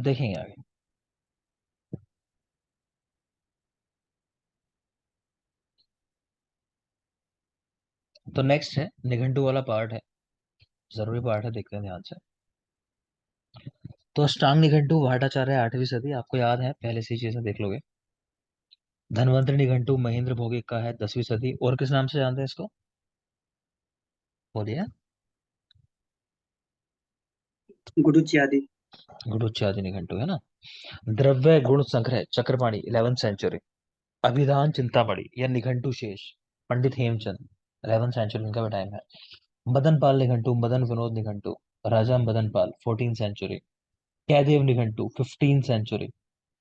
देखेंगे आगे। तो नेक्स्ट है निघंटू वाला पार्ट है, जरूरी पार्ट है, देखते हैं ध्यान से। तो अष्टांग निघंटू भाटाचार्य 8वीं सदी, आपको याद है, पहले से ही चीजें देख लोगे। धन्वंतरि निघंटू महेंद्र भौगिक का है 10वीं सदी, और किस नाम से जानते हैं इसको, बोलिए। गुरुची आदि। गुरुच्यादि निघंटू है ना। द्रव्य गुण संग्रह चक्रपाणी 11वीं सेंचुरी। अभिधान चिंतामणि या निघंटू शेष पंडित हेमचंद 11वीं सेंचुरी, इनका भी टाइम है। मदन पाल निघंटू मदन विनोद निघंटू राजा मदन पाल 14वीं सेंचुरी। कैदेव निघंटू 15वीं सेंचुरी,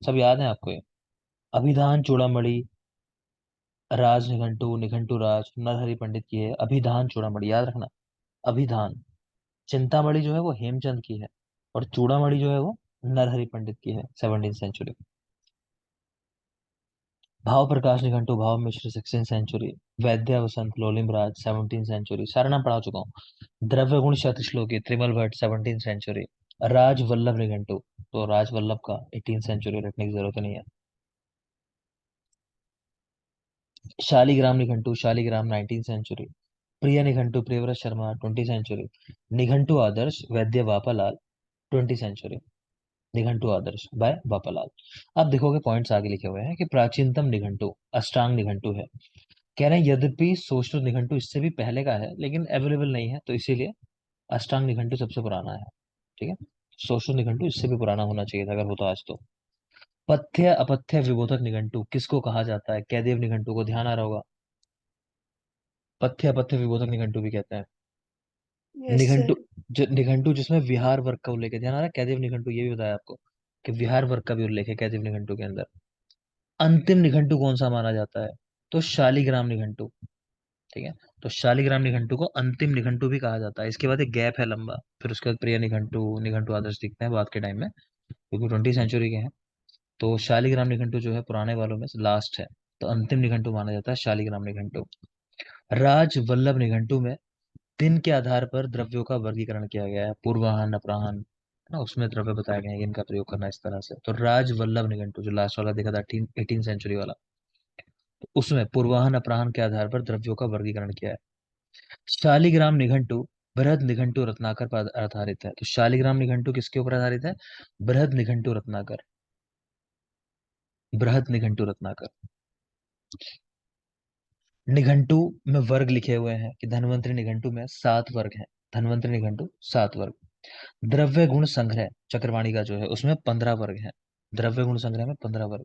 सब याद है आपको ये। अभिधान चूड़ामणि राज निघंटू निघंटू राज नरहरि पंडित की है। अभिधान चूड़ामणि याद रखना। अभिधान, चिंतामणि जो है वो हेमचंद की है, और चूड़ामणि जो है वो नरहरि पंडित की है, 17वीं सेंचुरी। भाव प्रकाश निघंटू भाव मिश्र 16वीं सेंचुरी। वैद्य वसंत लोलिम राज 17वीं सेंचुरी, सारा नाम पढ़ा चुका हूँ। द्रव्य गुण शतश्लोकी त्रिमल भट्ट 17वीं सेंचुरी। राज वल्लभ निघंटू, तो राज वल्लभ का 18वीं सेंचुरी, रखने की जरूरत नहीं है। शालिग्राम निघंटू शालिग्राम 19वीं सेंचुरी। प्रिय निघंटू प्रियव्रत शर्मा 20वीं सेंचुरी। निघंटू आदर्श वैद्य वापालाल 20वीं सेंचुरी। निघंटू आदर्श बाय बापालाल। अब देखोगे पॉइंट्स आगे लिखे हुए हैं कि प्राचीनतम निघंटू अष्टांग निघंटू है। कह रहे हैं यद्यपि सोशल निघंटू इससे भी पहले का है, लेकिन अवेलेबल नहीं है, तो इसीलिए अष्टांग निघंटू सबसे पुराना है। ठीक है, सोशल निघंटू इससे भी पुराना होना चाहिए था अगर होता आज तो। पथ्य अपथ्य विबोधक निघंटू किसको कहा जाता है, कैदेव निघंटू को, ध्यान आ रहा होगा। पथ्य अपथ्य विबोधक निघंटू भी कहते हैं। Yes Nighantu, sir. जो निघंटू जिसमें विहार वर्ग का उल्लेख है, ध्यान आ रहा है। कैदेव निघंटू ये भी बताया आपको कि विहार वर्ग का भी उल्लेख है कैदेव निघंटू के अंदर। अंतिम निघंटू कौन सा माना जाता है, तो शालिग्राम निघंटू। ठीक है, तो शालिग्राम निघंटू को अंतिम निघंटू भी कहा जाता है। इसके बाद एक गैप है लंबा, फिर उसके बाद प्रिय निघंटू निघंटू आदर्श दिखते हैं बाद के टाइम में, क्योंकि 20वीं सेंचुरी के हैं। तो शालिग्राम निघंटू जो है पुराने वालों में लास्ट है, तो अंतिम निघंटू माना जाता है शालिग्राम निघंटू। राज वल्लभ निघंटू में दिन के आधार पर द्रव्यों का वर्गीकरण किया गया है, पूर्वाहन अपराहन है ना, उसमें द्रव्य बताए गए हैं, इनका प्रयोग करना इस तरह से। तो राज वल्लभ निघंटू जो लास्ट वाला देखा था 18 सेंचुरी वाला, तो उसमें पूर्वाहन अपराहन के आधार पर द्रव्यों का वर्गीकरण किया है। शालिग्राम निघंटू बृहद निघंटू रत्नाकर पर आधारित है। तो शालिग्राम निघंटू किसके ऊपर आधारित है, बृहद निघंटू रत्नाकर, बृहद निघंटू रत्नाकर। निघंटू में वर्ग लिखे हुए हैं कि धन्वंतरि निघंटू में 7 वर्ग हैं। धन्वंतरि निघंटू 7 वर्ग। द्रव्य गुण संग्रह चक्रवाणी का जो है उसमें 15 वर्ग हैं। द्रव्य गुण संग्रह में 15 वर्ग।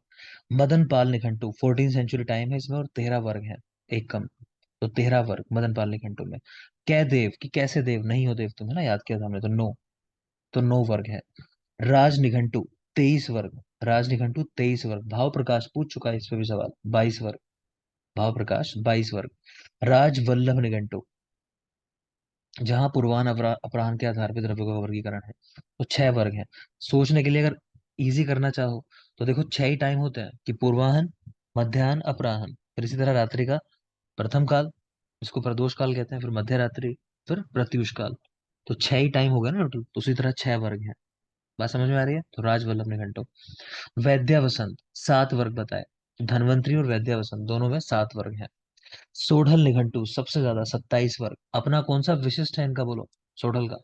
मदन पाल निघंटू 14वीं सेंचुरी टाइम है इसमें, और 13 वर्ग हैं, एक कम। तो 13 वर्ग मदन पाल निघंटू में। कै देव कि कैसे देव, नहीं हो देव तुम, है ना, याद किया था हमने, तो नो, तो 9 वर्ग है। राज निघंटू 23 वर्ग। राज निघंटू 23 वर्ग। भाव प्रकाश पूछ चुका है इस पे भी सवाल, 22 वर्ग। भाव प्रकाश 22 वर्ग। राज वल्लभ निघंटू जहां पूर्वान अपराहन के आधार पर द्रव्यों का वर्गीकरण है, तो 6 वर्ग है। सोचने के लिए अगर इजी करना चाहो तो देखो 6 ही टाइम होते हैं कि पूर्वाहन, मध्याह्न, अपराहन, फिर इसी तरह रात्रि का प्रथम काल, इसको प्रदोष काल कहते हैं, फिर मध्य रात्रि, फिर प्रत्यूष काल। तो 6 ही टाइम हो गया ना टोटल, तो उसी तरह 6 वर्ग है। बात समझ में आ रही है। तो राजवल्लभ ने घंटो। वैद्या वसंत 7 वर्ग बताए। धनवंतरी और वैद्या वसंत दोनों में 7 वर्ग हैं। सोढ़ल निघंटू सबसे ज्यादा 27 वर्ग। अपना कौन सा विशिष्ट है इनका, बोलो, सोढ़ल का।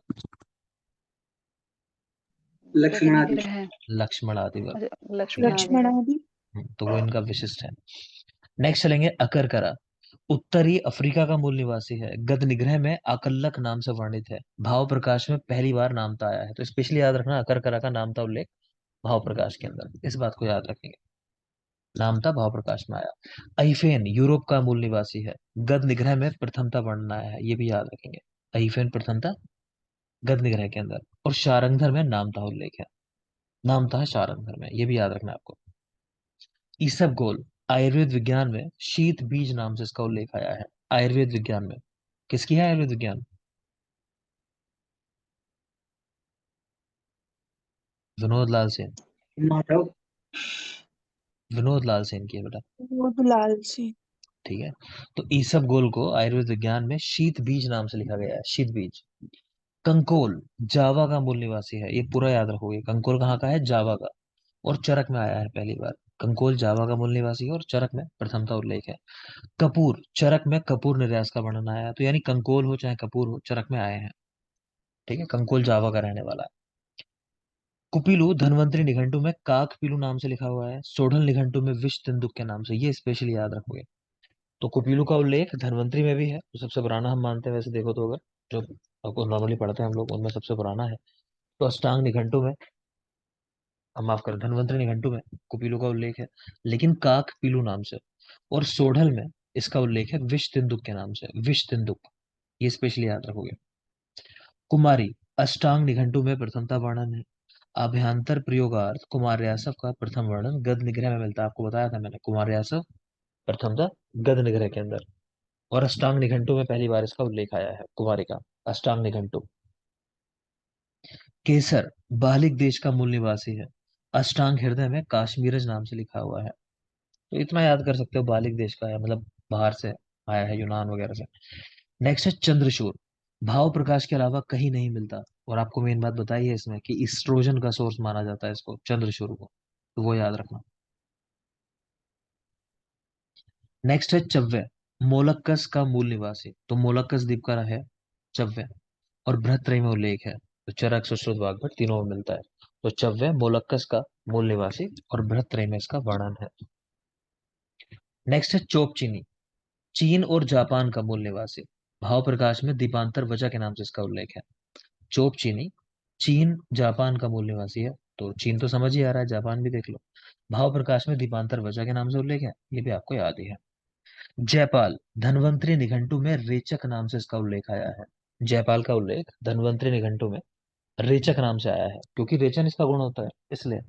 लक्ष्मण आदि। निग्रह है। लक्ष्मण आदि वर्ग। अच्छा, ठीक है, लक्ष्मण आदि वर्ग। लक्ष्मणादि। तो वो इनका विशिष्ट है। नेक्स्ट चलेंगे अकरकरा। उत्तरी अफ्रीका का मूल निवासी है, गद निग्रह में आकल्लक नाम से वर्णित है। भाव प्रकाश में पहली बार नामता आया है, तो स्पेशली याद रखना अकरकरा का नामता उल्लेख भाव प्रकाश के अंदर, इस बात को याद रखेंगे। नामता भाव प्रकाश में आया। अहिफेन यूरोप का मूल निवासी है, गद निग्रह में प्रथमता वर्णन आया है, ये भी याद रखेंगे। अहिफेन प्रथमता गद निग्रह के अंदर, और शारंगधर में नामता उल्लेख है। नामता है शारंगधर में, ये भी याद रखना है आपको। ईसबगोल आयुर्वेद विज्ञान में शीत बीज नाम से इसका उल्लेख आया है। आयुर्वेद विज्ञान में किसकी है आयुर्वेद विज्ञान, विनोद लाल सेन। माधव। विनोद लाल सेन की है बेटा। वो तो लाल से। ठीक है, तो ईसबगोल को आयुर्वेद विज्ञान में शीत बीज नाम से लिखा गया है, शीत बीज। कंकोल जावा का मूल निवासी है, ये पूरा याद रखोगे। कंकोल कहाँ का है? जावा का। और चरक में आया है पहली बार। कंकोल जावा का मूल निवासी है और चरक में प्रथमता उल्लेख है। कपूर चरक में कपूर निर्यास का वर्णन आया है, तो यानी कंकोल हो चाहे कपूर हो, चरक में आए हैं। ठीक है, कंकोल जावा का रहने वाला है। कुपिलु धन्वंतरी निघंटु में काक पीलू नाम से लिखा हुआ है, सोढल निघंटु में विष तेंदुक के नाम से, ये स्पेशली याद रखोगे। तो कुपिलु का उल्लेख धन्वंतरी में भी है, तो सबसे पुराना हम मानते हैं वैसे देखो तो, अगर जो आपको नॉर्मली पढ़ते हैं हम लोग, उनमें सबसे पुराना है। तो अष्टांग निघंटु में, माफ कर, धन्वंतरी निघंटु में कुपिलु का उल्लेख है, लेकिन काक पीलू नाम से। और सोढल में इसका उल्लेख है विष तेंदुक के नाम से, विष तेंदुक, ये स्पेशली याद रखोगे। कुमारी अष्टांग निघंटु में प्रथमता वर्णन है। अभ्यंतर प्रयोगार्थ कुमारयासव का प्रथम वर्णन गद निग्रह में मिलता है, आपको बताया था मैंने, कुमारयासव प्रथमता गद निग्रह के अंदर। और अष्टांग निघंटु में पहली बार इसका उल्लेख आया है, कुमारी का अष्टांग निघंटु। केसर बालिक देश का मूल निवासी है, अष्टांग हृदय में काश्मीरज नाम से लिखा हुआ है। तो इतना याद कर सकते हो, बालिक देश का है, मतलब बाहर से आया है, यूनान वगैरह से। नेक्स्ट है चंद्रशूर, भाव प्रकाश के अलावा कहीं नहीं मिलता। और आपको मेन बात बताई है इसमें कि इस्ट्रोजन का सोर्स माना जाता है इसको, चंद्रशूर को, तो वो याद रखना। नेक्स्ट है चव्य, मोलक्कस का मूल निवासी, तो मोलक्कस द्वीप का है चव्य। और बृहत्त्रयी में उल्लेख है, तो चरक सुश्रुत वाग्भट तीनों में मिलता है। तो चव्य मोलक्कस का मूल निवासी और बृहत्त्रयी में इसका वर्णन है। नेक्स्ट है चोपचीनी, चीन और जापान का मूल निवासी, भाव प्रकाश में दीपांतर वजह के नाम से इसका उल्लेख है। चोपचीनी चीन जापान का मूल निवासी है, तो चीन तो समझ ही आ रहा है, जापान भी देख लो। भाव प्रकाश में दीपांतर वजह के नाम से उल्लेख है, ये भी आपको याद ही है। जयपाल धन्वंतरी निघंटु में रेचक नाम से इसका उल्लेख आया है। जयपाल का उल्लेख धन्वंतरी निघंटु में रेचक नाम से आया है, क्योंकि रेचन इसका गुण होता है इसलिए।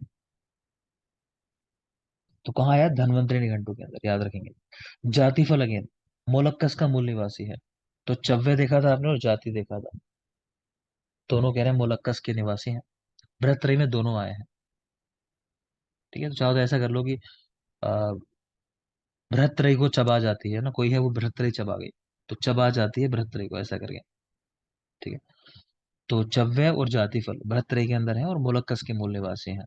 तो कहाँ आया? धन्वंतरी निघंटु के अंदर, याद रखेंगे। जातिफल अगेन मोलक्कस का मूल निवासी है, तो चव्य देखा था आपने और जाति देखा था, दोनों कह रहे हैं मोलक्कस के निवासी हैं। बृहत्त्रयी में दोनों आए हैं। ठीक है, तो चाहो तो ऐसा कर लो कि अ, बृहत्त्रयी को चबा जाती है ना, कोई है वो बृहत्त्रयी चबा गई, तो चबा जाती है बृहत्त्रयी को, ऐसा करके। ठीक है, तो चव्य और जातिफल बृहत्त्रयी के अंदर है और मोलक्कस के मूल निवासी हैं।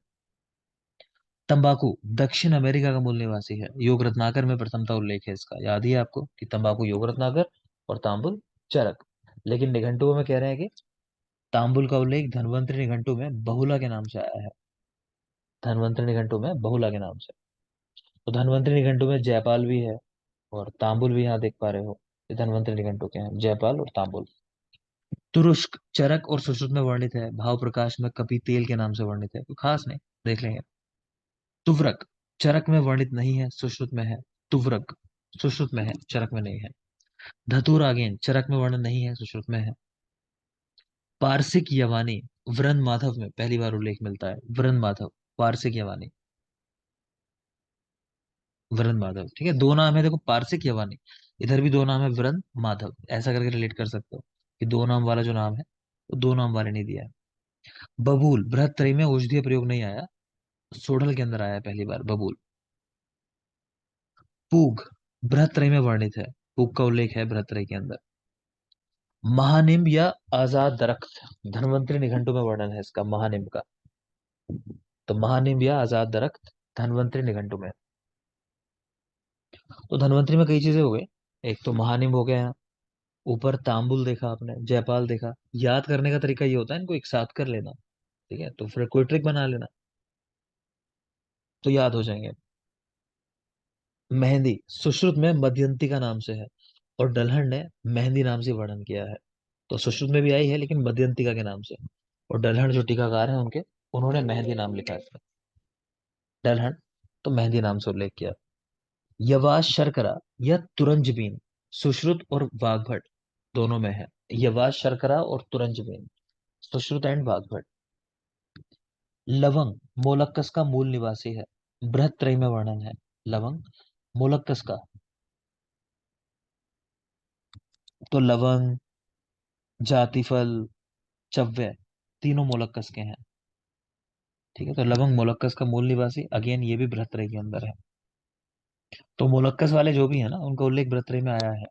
तंबाकू दक्षिण अमेरिका का मूल निवासी है, योग रत्नाकर में प्रथमता उल्लेख है इसका, याद ही है आपको कि तंबाकू योग रत्नाकर और तांबुल चरक। लेकिन निघंटुओं में कह रहे हैं कि तांबुल का उल्लेख धन्वंतरी निघंटु में बहुला के नाम से आया है, धन्वंतरी निघंटु में बहुला के नाम से। तो धन्वंतरी निघंटु में जयपाल भी है और तांबुल भी यहाँ देख पा रहे हो, ये धन्वंतरी निघंटु के हैं, जयपाल और तांबुल। तुरुष्क चरक और सुश्रुत में वर्णित है, भाव प्रकाश में कपि तेल के नाम से वर्णित है, तो खास नहीं, देख लेंगे। तुवरक चरक में वर्णित नहीं है, सुश्रुत में है। तुवरक सुश्रुत में है, चरक में नहीं है। धतूर आगेन चरक में वर्णन नहीं है, सुश्रुत में है। पारसिक यवानी वृन माधव में पहली बार उल्लेख मिलता है, वृन माधव, पारसिक यवानी, वृन माधव। ठीक है, दो नाम है देखो, पारसिक यवानी, इधर भी दो नाम है, वृन माधव, ऐसा करके रिलेट कर सकते हो कि दो नाम वाला जो नाम है वो दो नाम वाले नहीं दिया है। बबूल बृहत्त्रयी में औषधीय प्रयोग नहीं आया, सोढल के अंदर आया है पहली बार बबूल। पूग बृहत्त्रयी में वर्णित है, पूग का उल्लेख है बृहत्त्रयी के अंदर। महानिम्ब या आजाद दरख्त धन्वंतरी निघंटु में वर्णन है इसका, महानिम्ब का। तो महानिम्ब या आजाद दरख्त धन्वंतरी निघंटु में। तो धन्वंतरी में कई चीजें हो गई, एक तो महानिम्ब हो गया, ऊपर तांबुल देखा आपने, जयपाल देखा। याद करने का तरीका ये होता है इनको एक साथ कर लेना, ठीक है, तो फिर कोई ट्रिक बना लेना तो याद हो जाएंगे। मेहंदी सुश्रुत में मध्यंती का नाम से है, और डल्हन ने मेहंदी नाम से वर्णन किया है। तो सुश्रुत में भी आई है लेकिन मध्यंतिका के नाम से, और डल्हन जो टीकाकार हैं उनके, उन्होंने मेहंदी नाम लिखा है इसमें, डल्हन, तो मेहंदी नाम से उल्लेख किया। यवाश शर्करा या तुरंजबीन सुश्रुत और वाग्भट दोनों में है, यवाश शर्करा और तुरंजबीन, सुश्रुत एंड वाग्भट। लवंग मोलक्कस का मूल निवासी है, बृहत्त्रयी में वर्णन है लवंग मोलक्कस का। तो लवंग, जातिफल, चव्य तीनों मोलक्कस के हैं। ठीक है, तो लवंग मोलक्कस का मूल निवासी, अगेन ये भी बृहत्त्रयी के अंदर है। तो मोलक्कस वाले जो भी है ना, उनका उल्लेख बृहत्त्रयी में आया है,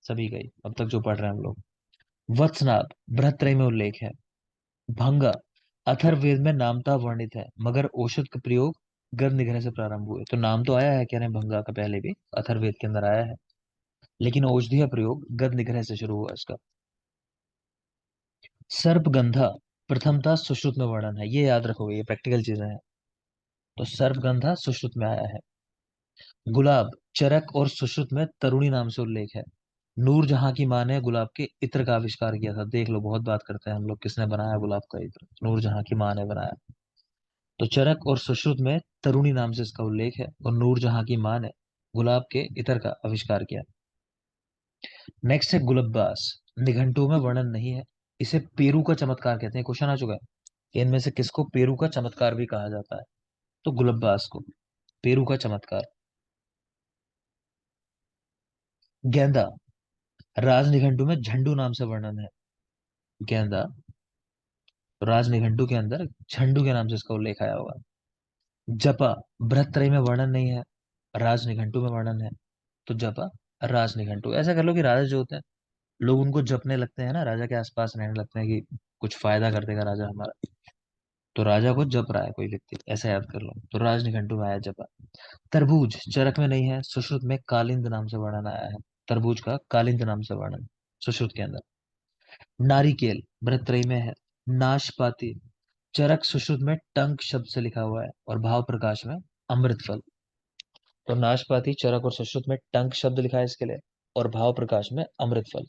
सभी का ही अब तक जो पढ़ रहे हैं हम लोग। वत्सनाभ बृहत्त्रयी में उल्लेख है। भंगा अथर्ववेद में नामतः वर्णित है, मगर औषध का प्रयोग गंध निगरह से प्रारंभ हुए। तो नाम तो आया है, कह रहे हैं भंगा का पहले भी अथर्ववेद के अंदर आया है, लेकिन औषधीय प्रयोग गंध निगरह से शुरू हुआ इसका। सर्पगंधा प्रथमतः सुश्रुत में वर्णन है, ये याद रखोगे, ये प्रैक्टिकल चीजें हैं। तो सर्पगंधा सुश्रुत में आया है। गुलाब चरक और सुश्रुत में तरुणी नाम से उल्लेख है। नूर जहां की मां ने गुलाब के इत्र का आविष्कार किया था। देख लो, बहुत बात करते हैं हम लोग, किसने बनाया गुलाब का इत्र? नूर जहां की मां ने बनाया। तो चरक और सुश्रुत में तरुणी नाम से इसका उल्लेख है, और नूर जहां की मां ने गुलाब के इत्र का आविष्कार किया। नेक्स्ट है गुलब्बास, निघंटु में वर्णन नहीं है। इसे पेरू का चमत्कार कहते हैं, क्वेश्चन आ चुका है। इनमें से किसको पेरू का चमत्कार भी कहा जाता है? तो गुलब्बास को पेरू का चमत्कार। गेंदा राज निघंटु में झंडू नाम से वर्णन है। गेंदा तो राज निघंटु के अंदर झंडू के नाम से इसका उल्लेख आया होगा। जपा बृहत्त्रयी में वर्णन नहीं है, राज निघंटु में वर्णन है। तो जपा राज निघंटु। ऐसा कर लो कि राजा जो होते हैं, लोग उनको जपने लगते हैं ना, राजा के आसपास रहने लगते हैं कि कुछ फायदा कर देगा राजा हमारा। तो राजा को जप रहा है कोई व्यक्ति, ऐसा याद कर लो। तो राज निघंटु में आया जपा। तरबूज चरक में नहीं है, सुश्रुत में कालिंद नाम से वर्णन आया है। तरबूज का कालिंद नाम से वर्णन सुश्रुत के अंदर। नारिकेल बृहत्त्रयी में है। नाशपाती चरक सुश्रुत में टंक शब्द से लिखा हुआ है, और भाव प्रकाश में अमृत फल। तो नाशपाती चरक और सुश्रुत में टंक शब्द लिखा है इसके लिए, और भाव प्रकाश में अमृत फल।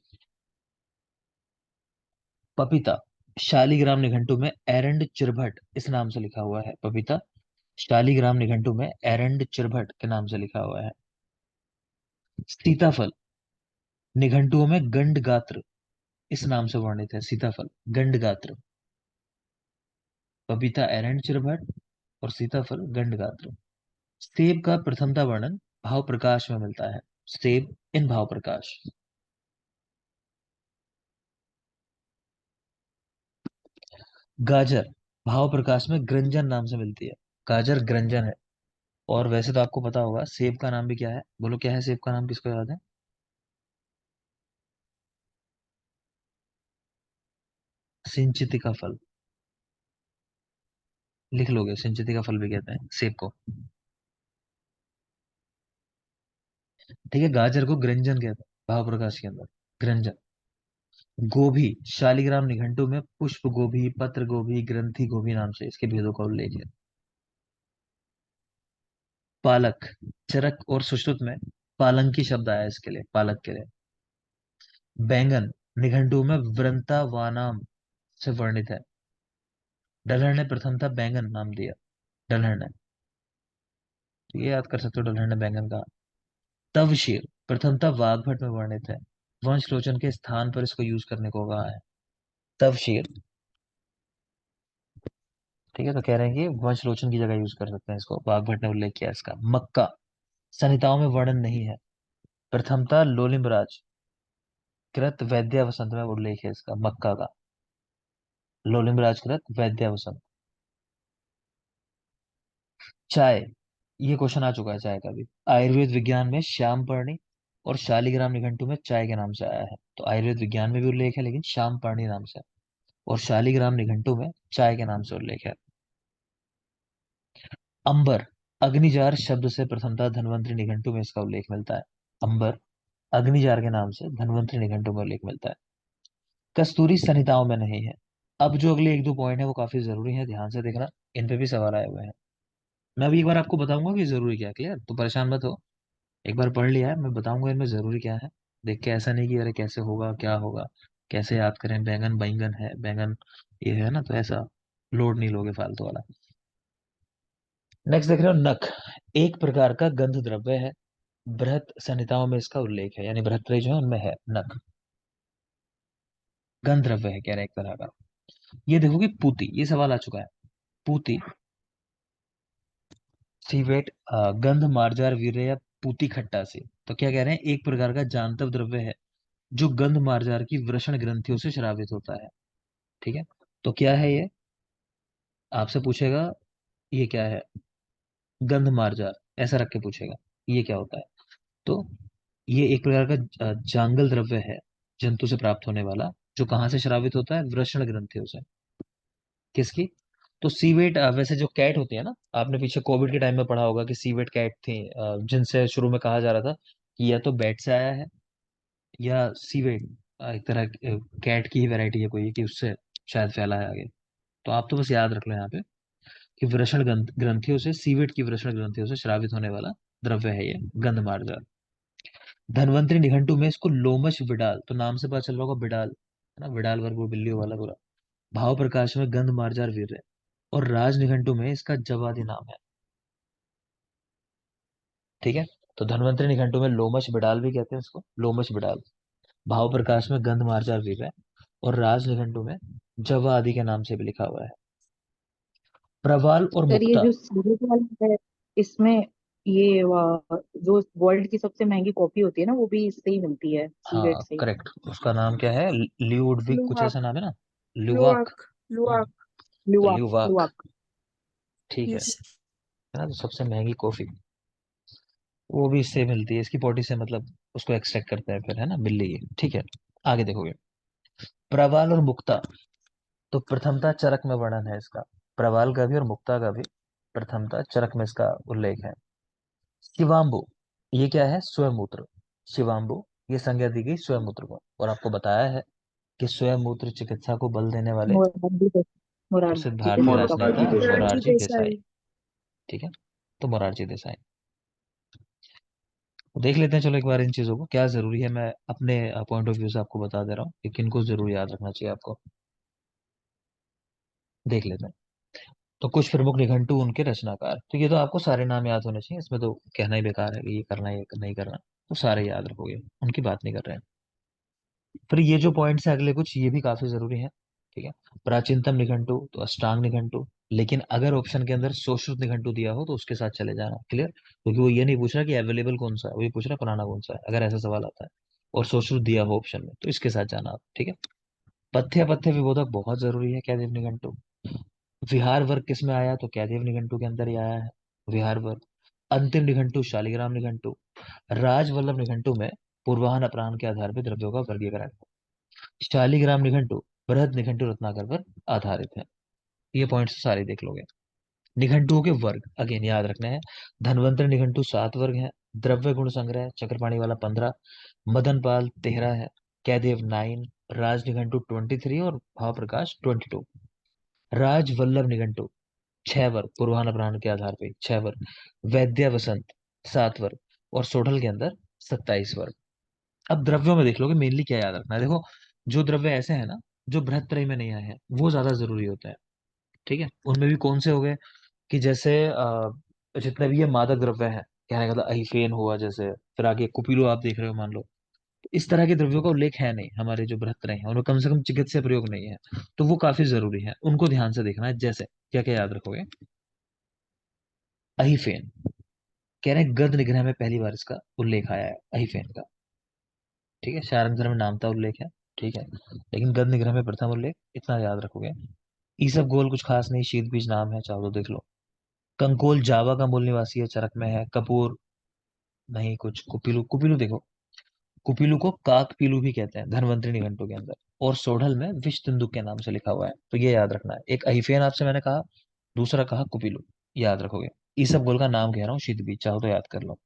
पपीता शालिग्राम निघंटु में एरंड चिरभट इस नाम से लिखा हुआ है। पपीता शालिग्राम निघंटु में एरंड चिरभट के नाम से लिखा हुआ है। सीताफल निघंटुओं में गंड गात्र इस नाम से वर्णित है। सीताफल गंड गात्र। पपीता एरंड चिरभट और सीताफल गंड गात्र। सेब का प्रथमता वर्णन भाव प्रकाश में मिलता है। सेब इन भाव प्रकाश। गाजर भाव प्रकाश में ग्रंजन नाम से मिलती है। गाजर ग्रंजन है। और वैसे तो आपको पता होगा सेब का नाम भी क्या है, बोलो क्या है सेब का नाम, किसको याद है? सिंचिती का फल। लिख लोगे, सिंचिती का फल भी कहते हैं सेब को। ठीक है, गाजर को ग्रंजन कहते हैं भाव प्रकाश के अंदर। ग्रंजन। गोभी शालिग्राम निघंटु में पुष्प गोभी, पत्र गोभी, ग्रंथि गोभी नाम से इसके भेदों का उल्लेख है। पालक चरक और सुश्रुत में पालंकी शब्द आया है इसके लिए, पालक के लिए। बैंगन निघंटु में वृंतावानाम से वर्णित है। डलहर ने प्रथमतः बैंगन नाम दिया। डलहर ने, तो ये याद कर सकते हो, डलहर ने बैंगन का। तवशीर प्रथमतः वाग्भट में वर्णित है। वंशलोचन के स्थान पर इसको यूज करने को कहा है। तवशीर। ठीक है, तो कह रहे हैं कि वंशलोचन की जगह यूज कर सकते हैं इसको, वाग्भट ने उल्लेख किया इसका। मक्का संहिताओं में वर्णन नहीं है। प्रथमतः लोलिम्बराज कृत वैद्यावसंत में उल्लेख है इसका, मक्का का। लोलिम्बराज कृत वैद्यावसंत। चाय, ये क्वेश्चन आ चुका है चाय का भी। आयुर्वेद विज्ञान में श्यामपर्णी और शालिग्राम निघंटु में चाय के नाम से आया है। तो आयुर्वेद विज्ञान में भी उल्लेख है, लेकिन श्यामपर्णी नाम से। और शालिग्राम निघंटु में चाय के नाम से उल्लेख है। अंबर अग्निजार शब्द से प्रथमतः धन्वंतरि निघंटु में इसका उल्लेख मिलता है। अंबर अग्निजार के नाम से धन्वंतरि निघंटु में उल्लेख मिलता है। कस्तूरी संहिताओं में नहीं है। अब जो अगले एक दो पॉइंट है वो काफी जरूरी है, ध्यान से देखना, इन पे भी सवाल आए हुए हैं। मैं अभी एक बार आपको बताऊंगा कि जरूरी क्या है, क्लियर? तो परेशान मत हो, एक बार पढ़ लिया है, मैं बताऊंगा इनमें जरूरी क्या है। देख के ऐसा नहीं कि अरे कैसे होगा, क्या होगा, कैसे याद करें, बैंगन बैंगन है, बैंगन ये है ना, तो ऐसा लोड नहीं लोगे फालतू वाला। नेक्स्ट देख रहे हो, नख एक प्रकार का गंध द्रव्य है। बृहत संहिताओं में इसका उल्लेख है, यानी बृहत्त्रयी जो है उनमें है नख। गंध द्रव्य है कह रहे हैं एक तरह का। ये देखो कि पूती, ये सवाल आ चुका है। पूती सीवेट गंध मार्जार वीर्य पूती खट्टा से। तो क्या कह रहे हैं, एक प्रकार का जानतव द्रव्य है जो गंध मार्जार की वृषण ग्रंथियों से स्रावित होता है। ठीक है, तो क्या है ये, आपसे पूछेगा ये क्या है, गंध मार्जार ऐसा रख के पूछेगा ये क्या होता है। तो ये एक प्रकार का जांगल द्रव्य है, जंतु से प्राप्त होने वाला, जो कहाँ से श्रावित होता है? वृषण ग्रंथियों से। किसकी? तो सीवेट, वैसे जो कैट होती है ना, आपने पीछे कोविड के टाइम में पढ़ा होगा कि सीवेट कैट थी, जिनसे शुरू में कहा जा रहा था कि या तो बैट से आया है या सीवेट, एक तरह कैट की ही वैरायटी है कोई, कि उससे शायद फैला है आगे। तो आप तो बस याद रख लो यहाँ पे कि वृषण ग्रंथियों से, सीवेट की वृषण ग्रंथियों से श्रावित होने वाला द्रव्य है ये गंधमार्जन। धन्वंतरी निघंटु में इसको लोमश विडाल, तो नाम से पता चल रहा होगा बिडाल है ना, विडाल वर्ग वो बिल्लियों वाला पूरा। भाव प्रकाश में गंध मार्जार वीर्य। और राज निघंटु में इसका जवादी नाम है। ठीक है। तो धन्वंतरी निघंटु में लोमश बिडाल भी कहते हैं इसको, लोमश बिडाल। भाव प्रकाश में गंध मार्जार वीर्य। और राज निघंटु में जवा आदि के नाम से भी लिखा हुआ है। प्रवाल और सर ये मुक्ता। जो सीरीज वाला है, इसमें ये जो वर्ल्ड की सबसे महंगी कॉफी होती है ना, वो भी इससे ही मिलती है, सीवेट हाँ से ही। करेक्ट, उसका नाम क्या है? ल्यूडविक कुछ लुवाक। ऐसा नाम है ना, ल्यूवाक। लुवाक। हम्म, लुवाक। तो लुवाक। ल्यूवाक। लुवाक। ठीक है यस। ना, तो सबसे महंगी कॉफी वो भी इससे मिलती है, इसकी पोटी से, मतलब उसको एक्सट्रैक्ट करते हैं फिर, है ना, बिल्ली ये। ठीक है। आगे देखोगे, प्रवाल और मुक्ता। तो प्रथमता चरक में वर्णन है इसका, प्रवाल का भी और मुक्ता का भी प्रथमता चरक में इसका उल्लेख है। शिवाम्बु, ये क्या है? स्वयंमूत्र। शिवाम्बु, ये संज्ञा दी गई स्वयंमूत्र को, और आपको बताया है कि स्वयंमूत्र चिकित्सा को बल देने वाले प्रसिद्ध मोरारजी भारतीय देसाई राजनेता डॉक्टर। मोरारजी मोरारजी देसाई। देसाई। ठीक है। तो मोरारजी देसाई, तो देख लेते हैं चलो एक बार इन चीजों को, क्या जरूरी है, मैं अपने पॉइंट ऑफ व्यू से आपको बता दे रहा हूँ कि किनको जरूर याद रखना चाहिए आपको। देख लेते हैं। तो कुछ प्रमुख निघंटु, उनके रचनाकार, तो ये तो आपको सारे नाम याद होने चाहिए, इसमें तो कहना ही बेकार है कि ये करना है ये नहीं करना, तो सारे याद रखोगे, उनकी बात नहीं कर रहे हैं। फिर ये जो पॉइंट्स है अगले कुछ, ये भी काफी जरूरी है। ठीक है। प्राचीनतम निघंटु तो अष्टांग निघंटु, लेकिन अगर ऑप्शन के अंदर सोश्रुत निघंटु दिया हो तो उसके साथ चले जाना, क्लियर, क्योंकि वो ये नहीं पूछ रहा कि अवेलेबल कौन सा है, वो ये पूछ रहा है पुराना कौन सा है, अगर ऐसा सवाल आता है और सोश्रुत दिया हो ऑप्शन में तो इसके साथ जाना आप। ठीक है। पथ्य पथ्य विबोधक बहुत जरूरी है, कैदेव निघंटु। विहार वर्ग किस में आया? तो कैदेव निघंटु के अंदर ही आया है, विहार वर्ग। अंतिम निघंटु शालिग्राम निघंटु। राजवल्लभ निघंटु में पूर्वाहन अपराहन के आधार पर द्रव्यों का वर्गीकरण। शालिग्राम निघंटु बृहद निघंटु रत्नाकर पर आधारित है। ये पॉइंट्स सारे देख लोगे। निघंटुओं के वर्ग अगेन याद रखने हैं। धनवंतरि निघंटु 7 वर्ग हैं। द्रव्य गुण संग्रह चक्रपाणी वाला 15। मदनपाल 13 है। कैदेव 9। राज निघंटु 23 और भाव प्रकाश 22। राज वल्लभ निघंटु 6 वर्ग, पूर्वाहन अपराहन के आधार पे 6 वर्ग। वैद्य वसंत 7 वर्ग। और सोढल के अंदर 27 वर्ग। अब द्रव्यों में देख लोगे मेनली क्या याद रखना है, देखो जो द्रव्य ऐसे हैं ना जो बृहत्त्रयी में नहीं आए हैं वो ज्यादा जरूरी होते हैं। ठीक है। उनमें भी कौन से हो गए, कि जैसे जितने भी ये मादक द्रव्य है, कहने का मतलब अहिफेन हुआ जैसे, फिर आगे कुपीलो आप देख रहे हो मान लो, तो इस तरह के द्रव्यों का उल्लेख है नहीं हमारे जो बृहत्त्रयी हैं, उनमें कम से कम चिकित्सीय प्रयोग नहीं है, तो वो काफी जरूरी है, उनको ध्यान से देखना है। जैसे क्या क्या याद रखोगे? अहिफेन, कह रहे हैं गद निग्रह में पहली बार इसका उल्लेख आया है अहिफेन का। ठीक है। शारंगधर में नामता उल्लेख है। ठीक है। लेकिन गद निग्रह में प्रथम उल्लेख, इतना याद रखोगे। ईसब गोल कुछ खास नहीं, शीत बीज नाम है, चाहो तो देख लो। कंकोल जावा का मूल निवासी है, चरक में है। कपूर नहीं कुछ। कुपीलू, कुपीलू देखो, कुपीलू को काक पीलू भी कहते हैं धनवंतरी निघंटु के अंदर। और सोढल में विष तिंदुक के नाम से लिखा हुआ है, तो ये याद रखना है। एक अहिफेन आपसे मैंने कहा, दूसरा कहा कुपीलू, याद रखोगे। ईसब गोल का नाम कह रहा हूँ, शीत बीज, चाहो तो याद कर लो।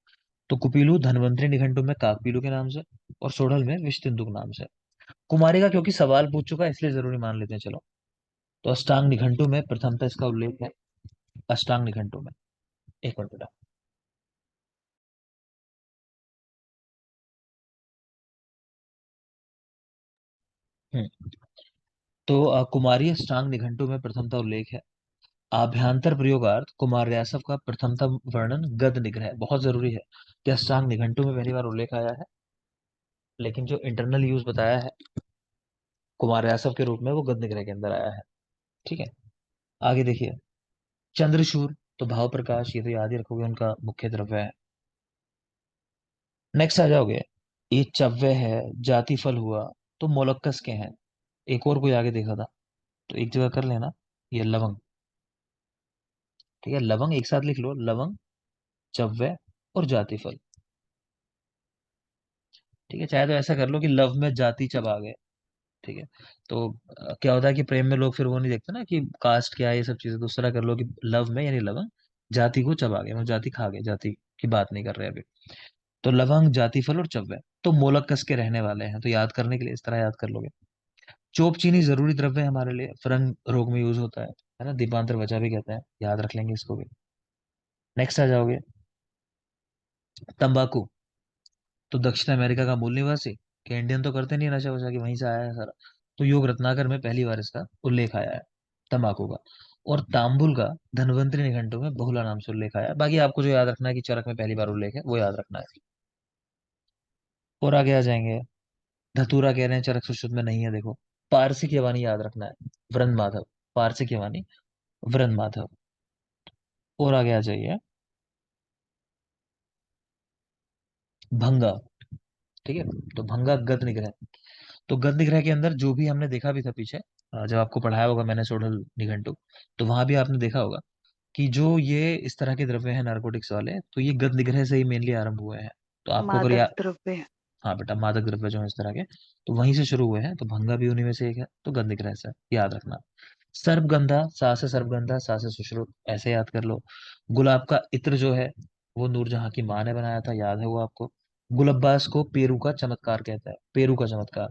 तो कुपीलू धनवंतरी निघंटु में काकपीलू के नाम से, और सोढल में विष्णुदुक नाम से। कुमारी का क्योंकि सवाल पूछ चुका है इसलिए जरूरी मान लेते हैं चलो। तो अष्टांग निघंटु में प्रथमतः इसका उल्लेख है, अष्टांग निघंटु में। एक मिनट बेटा। हम्म। तो कुमारी अष्टांग निघंटु में प्रथमतः उल्लेख है। आभ्यंतर प्रयोगार्थ कुमारव्यासव का प्रथमतम वर्णन गद निग्रह, बहुत जरूरी है कि अष्टांग निघंटु में पहली बार उल्लेख आया है, लेकिन जो इंटरनल यूज बताया है कुमारव्यासव के रूप में वो गद निग्रह के अंदर आया है। ठीक है। आगे देखिए, चंद्रशूर तो भाव प्रकाश, ये तो याद ही रखोगे, उनका मुख्य द्रव्य है। नेक्स्ट आ जाओगे, ये चव्य है, जाति फल हुआ, तो मोलक्कस के हैं। एक और कोई आगे देखा था, तो एक जगह कर लेना, ये लवंग। ठीक है। लवंग एक साथ लिख लो, लवंग, चव्य और जाति फल। ठीक है। चाहे तो ऐसा कर लो कि लव में जाति चबा गए, ठीक है। तो क्या होता है कि प्रेम में लोग फिर वो नहीं देखते ना कि कास्ट क्या है, ये सब चीजें दूसरा कर लो, कि लव में यानी लवंग जाति को चबा गए, वो जाति खा गए, जाति की बात नहीं कर रहे अभी। तो लवंग, जाति फल और चव्वे तो मोलक्कस के रहने वाले हैं, तो याद करने के लिए इस तरह याद कर लोगे। चोप चीनी जरूरी द्रव्य है हमारे लिए, फ्रंग रोग में यूज होता है ना, दीपांतर वजह भी कहते हैं, याद रख लेंगे इसको भी। नेक्स्ट आ जाओगे, तंबाकू। तो दक्षिण अमेरिका का मूल निवासी, कि इंडियन तो करते नहीं नशा वशा, कि वहीं से आया है सारा। तो योग रत्नाकर में पहली बार इसका उल्लेख आया है, तंबाकू का। और तांबुल का धन्वंतरी निघंटु में बहुला नाम से उल्लेख आया है। बाकी आपको जो याद रखना है कि चरक में पहली बार उल्लेख है, वो याद रखना है। और आगे आ जाएंगे, धतूरा कह रहे हैं चरक सुश्रुत में नहीं है, देखो। पारसी की वाणी याद रखना है, वृंद माधव, पारसी की वाणी वृंद माधव। और आगे आ जाइए, भंगा। ठीक है, तो भंगा गद निग्रह। तो गद निग्रह के अंदर जो भी हमने देखा भी था पीछे, जब आपको पढ़ाया होगा मैंने सोडल निघंटु, तो वहां भी आपने देखा होगा कि जो ये इस तरह के द्रव्य हैं नारकोटिक्स वाले, तो ये गद निग्रह से ही मेनली आरंभ हुए हैं। तो आपको अगर मादक द्रव्य। हाँ बेटा, मादक द्रव्य जो है इस तरह के, तो वहीं से शुरू हुए हैं, तो भंगा भी उन्हीं में से एक है, तो गंध निग्रह से याद रखना। सर्पगंधा, सा से सर्पगंधा, सा से सुश्रुत, ऐसे याद कर लो। गुलाब का इत्र जो है, वो नूरजहां की माँ ने बनाया था, याद है वो आपको। गुलब्बास को पेरू का चमत्कार कहता है, पेरू का चमत्कार।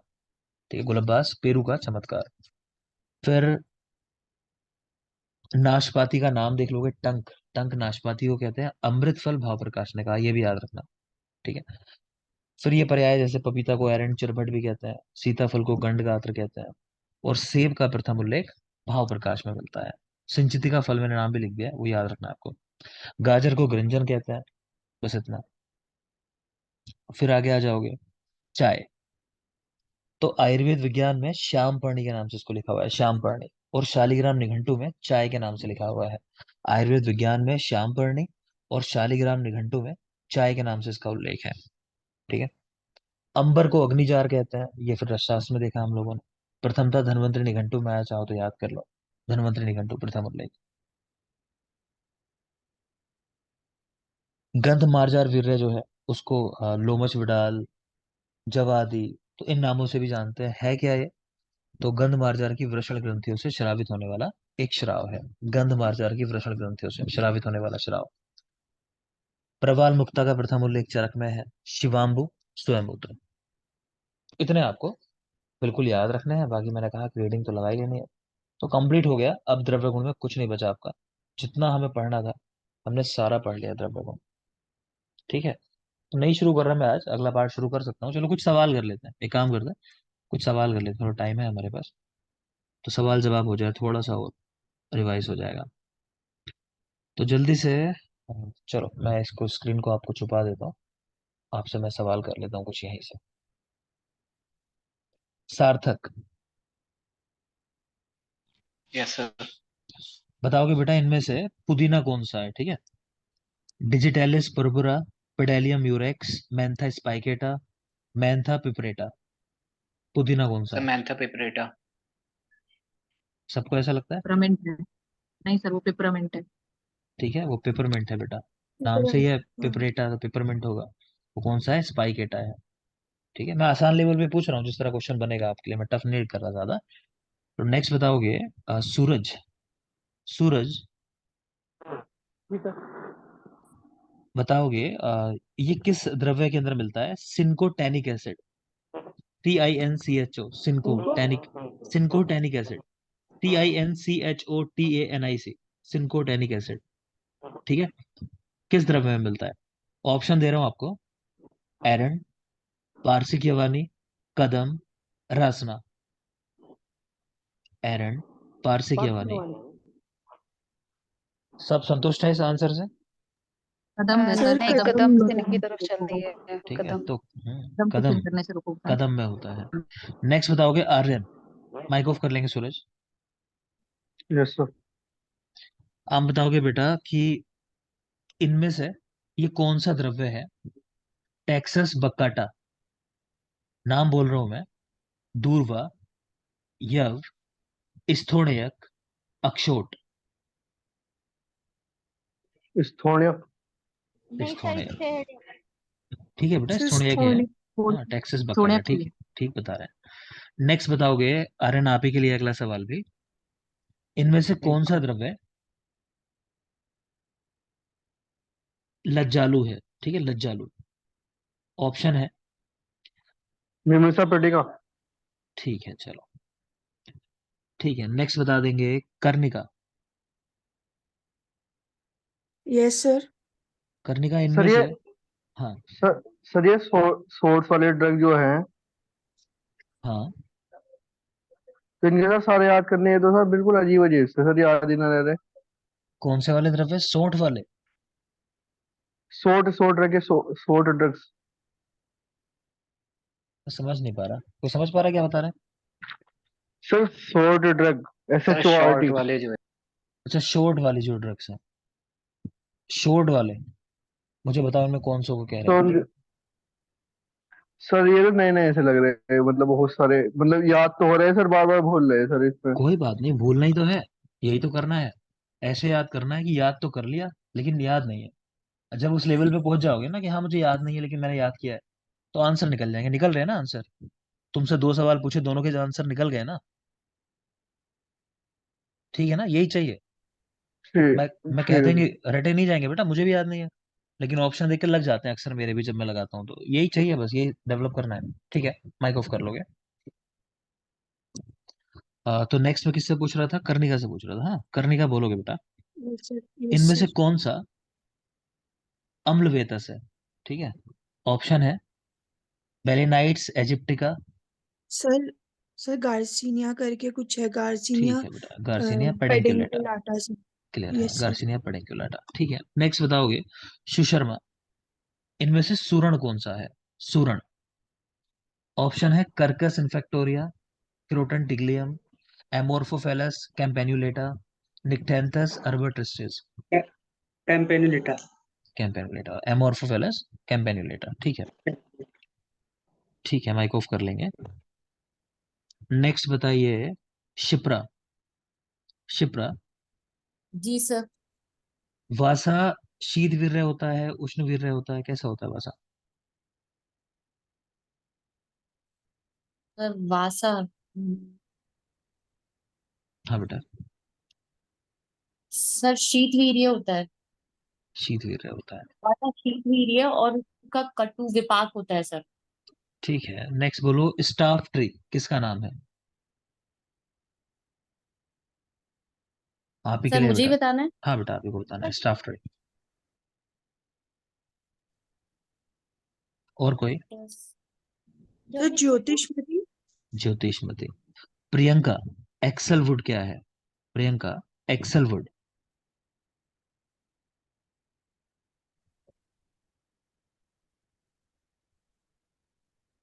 ठीक है, गुलब्बास पेरू का चमत्कार। फिर नाशपाती का नाम देख लोगे, टंक। टंक नाशपाती को कहते हैं, अमृत फल भाव प्रकाश ने कहा, ये भी याद रखना। ठीक है। फिर ये पर्याय, जैसे पपीता को एरंड चिरभट भी कहते हैं, सीताफल को गंड गात्र कहते हैं, और सेब का प्रथम उल्लेख भाव प्रकाश में मिलता है। सिंचिती का फल मैंने नाम भी लिख दिया है, वो याद रखना है आपको। गाजर को गृंजन कहते हैं, बस इतना। फिर आगे आ जाओगे, चाय। तो आयुर्वेद विज्ञान में श्यामपर्णी के नाम से इसको लिखा हुआ है, श्यामपर्णी। और शालिग्राम निघंटु में चाय के नाम से लिखा हुआ है। आयुर्वेद विज्ञान में श्यामपर्णी, और शालिग्राम निघंटु में चाय के नाम से इसका उल्लेख है। ठीक है। अंबर को अग्निजार कहते हैं, ये फिर रसशास्त्र में देखा हम लोगों ने। प्रथमतः धन्वंतरि निघंटु में आया, चाहो तो याद कर लो, धन्वंतरि निघंटु प्रथम उल्लेख। गंध मार्जार वीर्य जो है, उसको लोमच विडाल, जवादी, तो इन नामों से भी जानते हैं। है क्या ये? तो गंध मार्जार की वृषण ग्रंथियों से श्रावित होने वाला एक श्राव है। गंध मार्जार की वृषण ग्रंथियों से श्रावित होने वाला श्राव। प्रवाल मुक्ता का प्रथम उल्लेख चरक में है, शिवाम्बु स्वयंपुत्र। इतने आपको बिल्कुल याद रखने हैं, बाकी मैंने कहा कि रीडिंग तो लगा ही लेनी है। तो कंप्लीट हो गया, अब द्रव्य गुण में कुछ नहीं बचा आपका। जितना हमें पढ़ना था हमने सारा पढ़ लिया द्रव्य गुण। ठीक है। तो नहीं शुरू कर रहा मैं आज, अगला पार्ट शुरू कर सकता हूँ। चलो कुछ सवाल कर लेते हैं, एक काम करते हैं, कुछ सवाल कर लेते हैं, थोड़ा टाइम है हमारे पास, तो सवाल जवाब हो जाए, थोड़ा सा और रिवाइज हो जाएगा। तो जल्दी से चलो मैं इसको, स्क्रीन को आपको छुपा देता हूँ, आपसे मैं सवाल कर लेता हूँ कुछ यहीं से। सार्थक, यस सर। बताओगे बेटा इनमें से पुदीना कौन सा है? ठीक है। डिजिटेलिस पुरपुरा, पेडेलियम यूरेक्स, मैंथा स्पाइकेटा, मैंथा पिपरेटा, पुदीना कौन सा सर है? मैंथा पेपरेटा। सबको ऐसा लगता है? पेपरमिंट है। नहीं सर, वो पेपरमिंट है। ठीक है, वो पेपरमिंट है बेटा, नाम से ही है पिपरेटा, तो पेपरमिंट होगा। वो कौन सा है? स्पाइकेटा है। ठीक है, मैं आसान लेवल पे पूछ रहा हूँ, जिस तरह क्वेश्चन बनेगा आपके लिए, मैं टफ नहीं कर रहा ज्यादा। तो नेक्स्ट बताओगे, सूरज। सूरज जी सर। बताओगे, ये किस द्रव्य के अंदर मिलता है? Cinchotannic acid, TiNCHO, cinchotannic, cinchotannic acid, TiNCHOTANIC, cinchotannic acid. ठीक है, किस द्रव्य में मिलता है? ऑप्शन दे रहा हूं आपको, एरन, पारसी ख्यावानी, कदम, रासना। एरन, पारसी ख्यावानी। सब संतुष्ट है इस आंसर से? कदम है सर सर, नहीं, कदम कदम तो सिंह की नहीं तरफ चल रही है ठीक है, कदम। तो कदम को कदम, सिंह करने से रोकता है। कदम में होता है। नेक्स्ट बताओगे, आर्यन। माइक ऑफ कर लेंगे सूरज। Yes sir. आप बताओगे बेटा कि इनमें से ये कौन सा द्रव्य है? टेक्सस बक्काटा, नाम बोल रहा हूं मैं, दूर्वा, यव, स्थोणयक, अक्षोट। स्थोण्य। स्थोणयक, ठीक है बेटा, सर स्थोणयक है। स्थोनी। हाँ, टेक्सस बक्काटा, सोने ठीक, फूल। ठीक बता रहे हैं। नेक्स्ट बताओगे, आर्यन आप ही के लिए अगला सवाल भी। इनमें से कौन सा द्रव्य लज्जालु है? ठीक है, लज्जालु। ऑप्शन है। मीमांसा पेटिका। ठीक है चलो, ठीक है। नेक्स्ट बता देंगे, कर्णिका। Yes sir. कर्णिका इनमें सर ये से। हाँ। सर सर ये सोर्स वाले ड्रग जो हैं, हाँ। तो इनके साथ सारे याद करने हैं तो सर बिल्कुल अजीब अजीब से सर याद ही ना रह रहे। कौन से वाले द्रव्य? सोंठ वाले? सोर्ट सोर्ट ड्रग के सोर्ट ड्रग्स। मैं समझ नहीं पा रहा, कोई समझ पा रहा है क्या बता रहे हैं? Sir sort drug, S sir H O R short T वाले जो है। अच्छा, शॉर्ट वाली जो ड्रग्स है, शॉर्ट वाले। मुझे बताओ इनमें कौन सा को कह रहे हो? तो सर ये तो नए नए से लग रहे हैं, मतलब बहुत सारे, मतलब याद तो हो रहे हैं सर, बार बार भूल रहे हैं सर इसमें। कोई बात नहीं, भूलना ही तो है, यही तो करना है। ऐसे याद करना है कि याद तो कर लिया लेकिन याद नहीं है। जब उस लेवल पे पहुंच जाओगे ना कि हाँ मुझे याद नहीं है लेकिन मैंने याद किया है, तो आंसर निकल जाएंगे। निकल रहे हैं ना आंसर? तुमसे दो सवाल पूछे, दोनों के आंसर निकल गए ना? ठीक है ना, यही चाहिए। ठीक मैं ठीक कहते है ही सर। नहीं, रटे नहीं जाएंगे बेटा, मुझे भी याद नहीं है, लेकिन ऑप्शन देख के लग जाते हैं अक्सर मेरे भी, जब मैं लगाता हूँ तो यही चाहिए, बस यही डेवलप करना है। ठीक है, माइक ऑफ कर लोगे? तो नेक्स्ट में किससे पूछ रहा था? कर्णिका से पूछ रहा था। हाँ, कर्णिका बोलोगे बेटा। Yes sir. यस इनमें से सर। कौन सा अम्लवेतस है? ठीक है, ऑप्शन है बेलेनाइट्स एजिप्टिका। सर सर गार्सिनिया करके कुछ है, ठीक गार्सिनिया है बेटा, गार्सिनिया पेडिंकुलेटा। पेडिंकुलाटा से। क्लियर है, यस सर। गार्सिनिया पेडिंकुलेटा। ठीक है, नेक्स्ट बताओगे, सुशर्मा। इनमें से सूरण कौन सा है? सूरण। ऑप्शन है कर्कस इन्फेक्टोरिया, क्रोटन टिग्लियम, एमोर्फोफेलस कैम्पेन्युलेटा, निक्टेंथस अर्बोट्रिस्टिस। टेम्पेनुलिटा। कैम्पेन्युलेटा, एमोर्फोफेलस कैम्पेन्युलेटा। ठीक है, ठीक है, माइक ऑफ कर लेंगे। नेक्स्ट बताइए, शिप्रा। शिप्रा। जी सर। वासा शीत वीर्य होता है, उष्ण वीर्य होता है, कैसा होता है वासा? सर वासा हाँ बेटा, सर शीतवीर्य होता है। शीत वीर्य होता है। वासा शीतवीर्य और उसका कटु विपाक होता है सर। ठीक है, नेक्स्ट बोलो, स्टाफ ट्री किसका नाम है? आप ही के सर लिए मुझे ही बेटा। बताना है। हाँ बेटा, आप ही को बताना है स्टाफ ट्री। और कोई? Yes. सर ज्योतिषमती। ज्योतिषमती। प्रियंका, एक्सेल वुड क्या है? Priyanka, axle wood.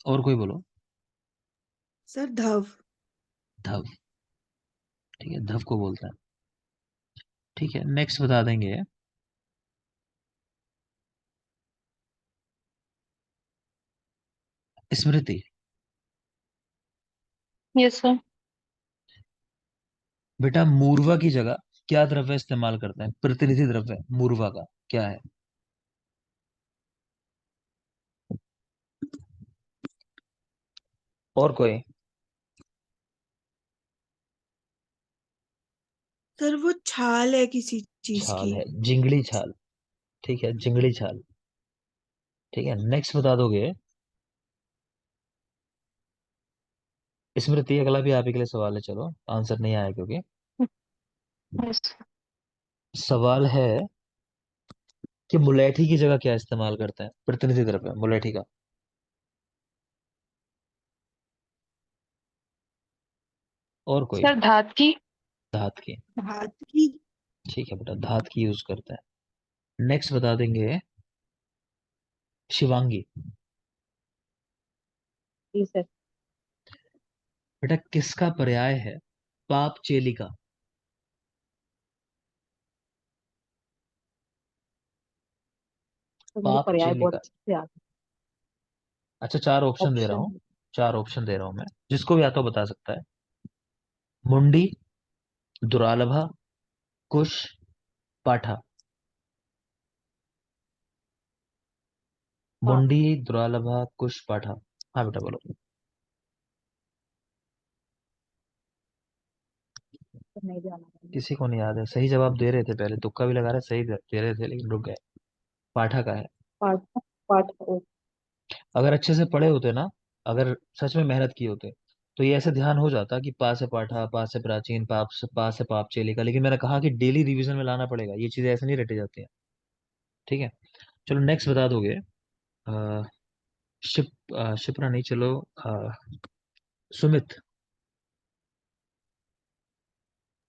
और कोई बोलो। सर धव। धव। ठीक है, धव को बोलता है। ठीक है, नेक्स्ट बता देंगे, स्मृति। Yes sir. बेटा मूर्वा की जगह क्या द्रव्य इस्तेमाल करते हैं? प्रतिनिधि द्रव्य मूर्वा का क्या है? और कोई? सर वो छाल है किसी चीज छाल की। है, जिंगली छाल। ठीक है, जिंगली छाल। ठीक है, नेक्स्ट बता दोगे, स्मृति। अगला भी आप ही के लिए सवाल है, चलो आंसर नहीं आया क्योंकि। यस। सवाल है कि मुलेठी की जगह क्या इस्तेमाल करते हैं? प्रतिनिधि द्रव्य मुलेठी का। और कोई? सर धात की। धात की। हाथ की। ठीक है बेटा, धात की यूज करते हैं। नेक्स्ट बता देंगे, शिवांगी। जी सर। बेटा किसका पर्याय है पाप चेलिका? तो मेरे पाप पर्याय बहुत चेलिका। अच्छे से आते अच्छा, चार हैं। ऑप्शन दे रहा ऑप्शन। हूँ। चार ऑप्शन दे रहा हूं मैं, जिसको भी आता हो बता सकता है। मुंडी, दुरालभा, कुश, पाठा। हाँ। मुंडी, दुरालभा, कुश, पाठा। हाँ बेटा बोलो। नहीं ध्यान आ रहा है। किसी को नहीं याद है? सही जवाब दे रहे थे पहले, तुक्का भी लगा रहे, सही दे रहे थे लेकिन रुक गए। पाठा का है। पाठ पाठ ओ, अगर अच्छे से पढ़े होते ना, अगर सच में मेहनत की होते, तो ये ऐसे ध्यान हो जाता कि पा से पाठा, पा से प्राचीन, पाप से पा से पाप चेलिका। लेकिन मैंने कहा कि डेली रिवीजन में लाना पड़ेगा, ये चीजें ऐसे नहीं रटी जाती हैं। ठीक है, चलो नेक्स्ट बता दोगे। अ, शिप्रा नहीं, चलो सुमित।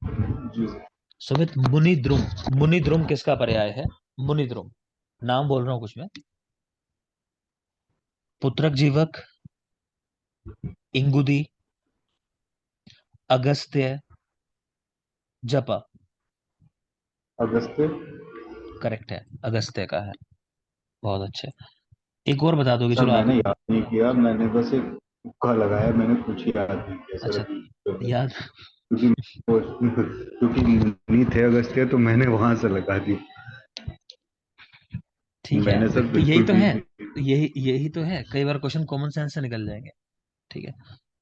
जी। सुमित, मुनिद्रुम। मुनिद्रुम किसका पर्याय है? मुनिद्रुम, नाम बोल रहा हूँ कुछ में। पुत्रक जीवक, इंगुदी, अगस्त्य, जपा। अगस्त्य। करेक्ट है, अगस्त्य का है। बहुत अच्छे। एक और बता दोगे, सर चलो आप। मैंने याद नहीं किया, मैंने बस एक तुक्का लगाया, मैंने कुछ याद नहीं किया सर अच्छा, अभी। याद। क्योंकि क्योंकि मुनि थे अगस्त्य, तो मैंने वहां से लगा दी। ठीक है, मैंने सर तो यही बिल्कुल तो भी है। यही तो है, कई बार क्वेश्चन कॉमन सेंस से निकल जाएंगे। ठीक है,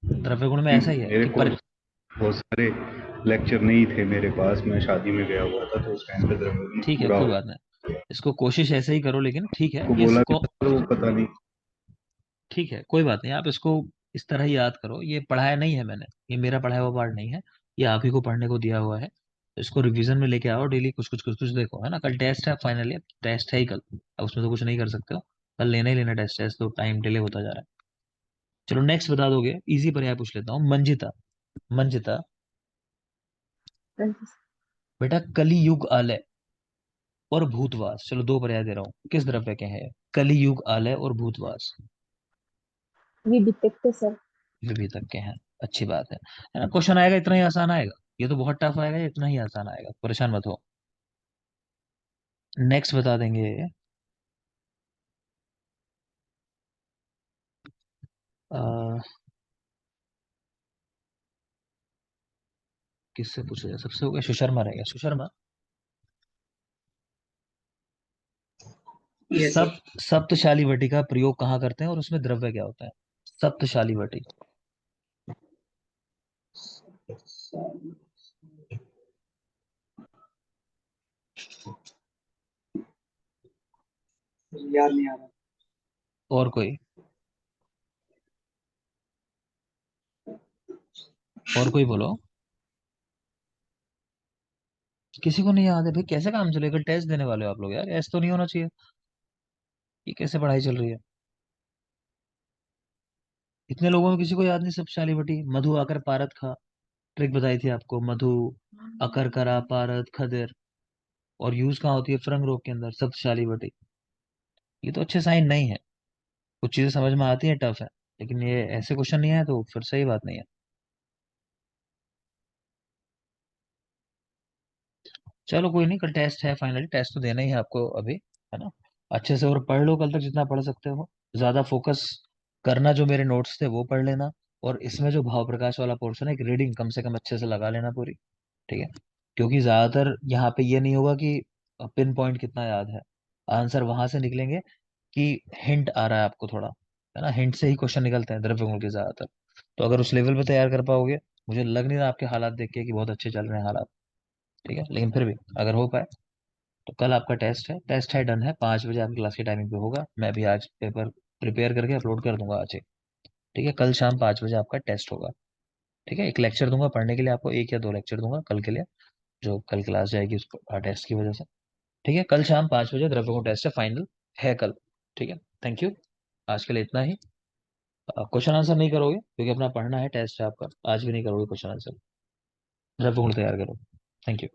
द्रव्य गुण में ऐसा ही है मेरे कि को बहुत सारे लेक्चर नहीं थे मेरे पास, मैं शादी में गया हुआ था, तो उस टाइम पे द्रव्य ठीक है, पूरा कोई हो बात नहीं, इसको कोशिश ऐसे ही करो, लेकिन ठीक है को ये बोला भी इसको। था, तो वो पता नहीं। ठीक है, कोई बात नहीं, आप इसको इस तरह ही याद करो। ये पढ़ाया नहीं है मैंने, ये मेरा पढ़ाया हुआ पार्ट नहीं है, ये आप ही को पढ़ने को दिया हुआ है। तो इसको रिवीजन में लेके आओ डेली, कुछ कुछ देखो, है ना। कल टेस्ट है, फाइनली टेस्ट है ही कल। अब उसमें तो कुछ नहीं कर सकते हो, कल लेना ही लेना टेस्ट है, तो टाइम डिले होता जा रहा है। चलो नेक्स्ट बता दोगे, इजी पर्याय पूछ लेता हूँ। मंजिता। मंजिता, बेटा कली युग आलय और भूतवास, चलो दो पर्याय दे रहा हूँ, किस द्रव्य के हैं? कली युग आलय और भूतवास विभितक सर। विभितक के हैं। अच्छी बात है ना। क्वेश्चन आएगा इतना ही आसान आएगा, ये तो बहुत टफ आएगा, ये इतना ही आसान आएगा, परेशान मत हो। नेक्स्ट बता देंगे। आ, किससे पूछा जाए? सबसे हो गया, सुशर्मा रहेगा, सुशर्मा। Yes sir. सप्तशाली वटी का प्रयोग कहाँ करते हैं और उसमें द्रव्य क्या होता है? सप्तशाली वटी। याद नहीं आ रहा। और कोई? और कोई बोलो। किसी को नहीं याद है भाई? कैसे काम चलेगा? टेस्ट देने वाले हो आप लोग यार, ऐसा तो नहीं होना चाहिए। ये कैसे पढ़ाई चल रही है? इतने लोगों में किसी को याद नहीं सप्तशाली वटी। मधु आकर पारत खा, ट्रिक बताई थी आपको। मधु अकर करा पारद खदिर, और यूज कहाँ होती है? फ्रंग रोग के अंदर, सप्तशाली वटी। ये तो अच्छे साइन नहीं है। कुछ चीजें समझ में आती है, टफ है, लेकिन ये ऐसे क्वेश्चन नहीं आए तो फिर सही बात नहीं है। चलो कोई नहीं, कल टेस्ट है, फाइनली टेस्ट तो देना ही है आपको अभी, है ना। अच्छे से और पढ़ लो, कल तक जितना पढ़ सकते हो। ज्यादा फोकस करना, जो मेरे नोट्स थे वो पढ़ लेना। और इसमें जो भाव प्रकाश वाला पोर्शन है, एक रीडिंग कम से कम अच्छे से लगा लेना पूरी। ठीक है, क्योंकि ज्यादातर यहाँ पे ये नहीं होगा कि पिन पॉइंट कितना याद है, आंसर वहां से निकलेंगे कि हिंट आ रहा है आपको थोड़ा, है ना। हिंट से ही क्वेश्चन निकलते हैं द्रव्य गुण के ज्यादातर। तो अगर उस लेवल पे तैयार कर पाओगे, मुझे लग नहीं रहा आपके हालात देख के कि बहुत अच्छे चल रहे हैं हालात। ठीक है, लेकिन फिर भी अगर हो पाए तो कल आपका टेस्ट है डन है, 5 बजे आपकी क्लास की टाइमिंग पे होगा। मैं भी आज पेपर प्रिपेयर करके अपलोड कर दूंगा आज ही। ठीक है, कल शाम 5 बजे आपका टेस्ट होगा। ठीक है, एक लेक्चर दूंगा पढ़ने के लिए आपको, एक या दो लेक्चर दूंगा कल के लिए, जो कल क्लास जाएगी उस टेस्ट की वजह से। ठीक है, कल शाम 5 बजे द्रव्य गुण टेस्ट है, फाइनल है कल। ठीक है, थैंक यू। आज के लिए इतना ही। क्वेश्चन आंसर नहीं करोगे क्योंकि अपना पढ़ना है, टेस्ट है आपका, आज भी नहीं करोगे क्वेश्चन आंसर। द्रव्य गुण तैयार करो। Thank you.